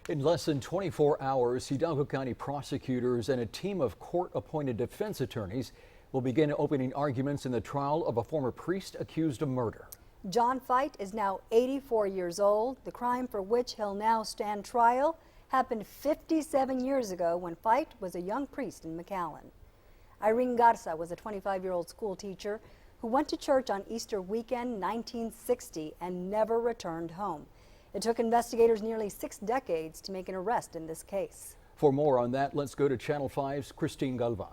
In less than 24 hours, Hidalgo County prosecutors and a team of court-appointed defense attorneys will begin opening arguments in the trial of a former priest accused of murder. John Feit is now 84 years old. The crime for which he'll now stand trial happened 57 years ago when Feit was a young priest in McAllen. Irene Garza was a 25-year-old school teacher who went to church on Easter weekend 1960 and never returned home. It took investigators nearly 6 decades to make an arrest in this case. For more on that, let's go to Channel 5's Christine Galvan.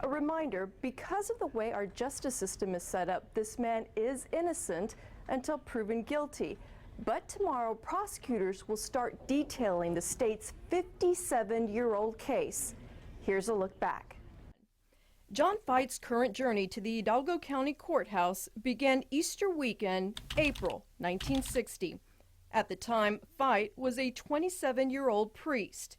A reminder, because of the way our justice system is set up, this man is innocent until proven guilty. But tomorrow, prosecutors will start detailing the state's 57-year-old case. Here's a look back. John Feit's current journey to the Hidalgo County Courthouse began Easter weekend, April 1960. At the time, Feit was a 27-year-old priest,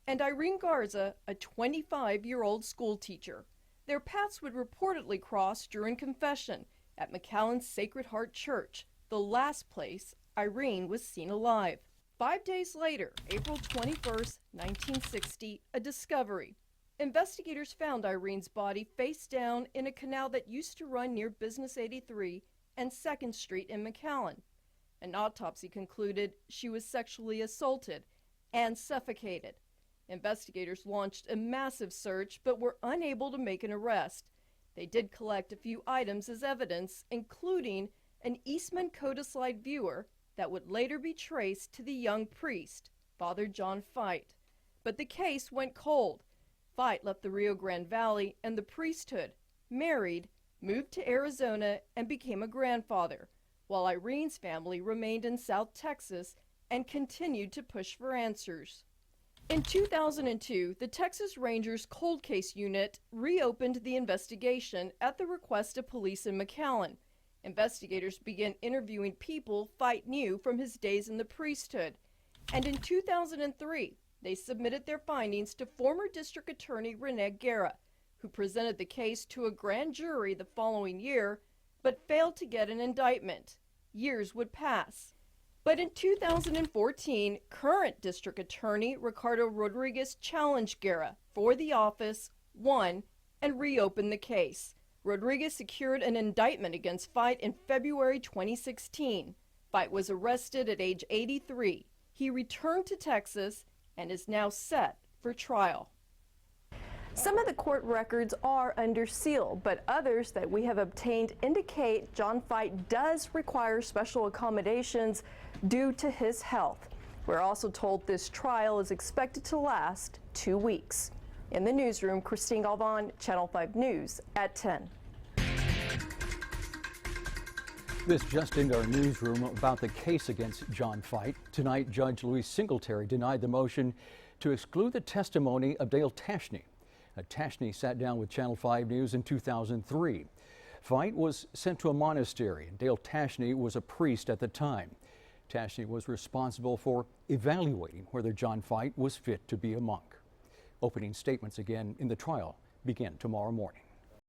and Irene Garza, a 25-year-old school teacher. Their paths would reportedly cross during confession at McAllen's Sacred Heart Church, the last place Irene was seen alive. 5 days later, April 21st, 1960, a discovery. Investigators found Irene's body face down in a canal that used to run near Business 83 and 2nd Street in McAllen. An autopsy concluded she was sexually assaulted and suffocated. Investigators launched a massive search but were unable to make an arrest. They did collect a few items as evidence, including an Eastman Kodaslide viewer that would later be traced to the young priest, Father John Feit. But the case went cold. Feit left the Rio Grande Valley and the priesthood, married, moved to Arizona, and became a grandfather, while Irene's family remained in South Texas and continued to push for answers. In 2002, the Texas Rangers Cold Case Unit reopened the investigation at the request of police in McAllen. Investigators began interviewing people Feit knew from his days in the priesthood, and in 2003, they submitted their findings to former District Attorney Irene Garza, who presented the case to a grand jury the following year, but failed to get an indictment. Years would pass. But in 2014, current District Attorney Ricardo Rodriguez challenged Garza for the office, won, and reopened the case. Rodriguez secured an indictment against Feit in February 2016. Feit was arrested at age 83. He returned to Texas and is now set for trial. Some of the court records are under seal, but others that we have obtained indicate John Feit does require special accommodations due to his health. We're also told this trial is expected to last 2 weeks. In the newsroom, Christine Galvan, Channel 5 News at 10. This just into our newsroom about the case against John Feit. Tonight, Judge Louise Singletary denied the motion to exclude the testimony of Dale Tashney. Tashney sat down with Channel 5 News in 2003. Feit was sent to a monastery, and Dale Tashney was a priest at the time. Tashney was responsible for evaluating whether John Feit was fit to be a monk. Opening statements again in the trial begin tomorrow morning.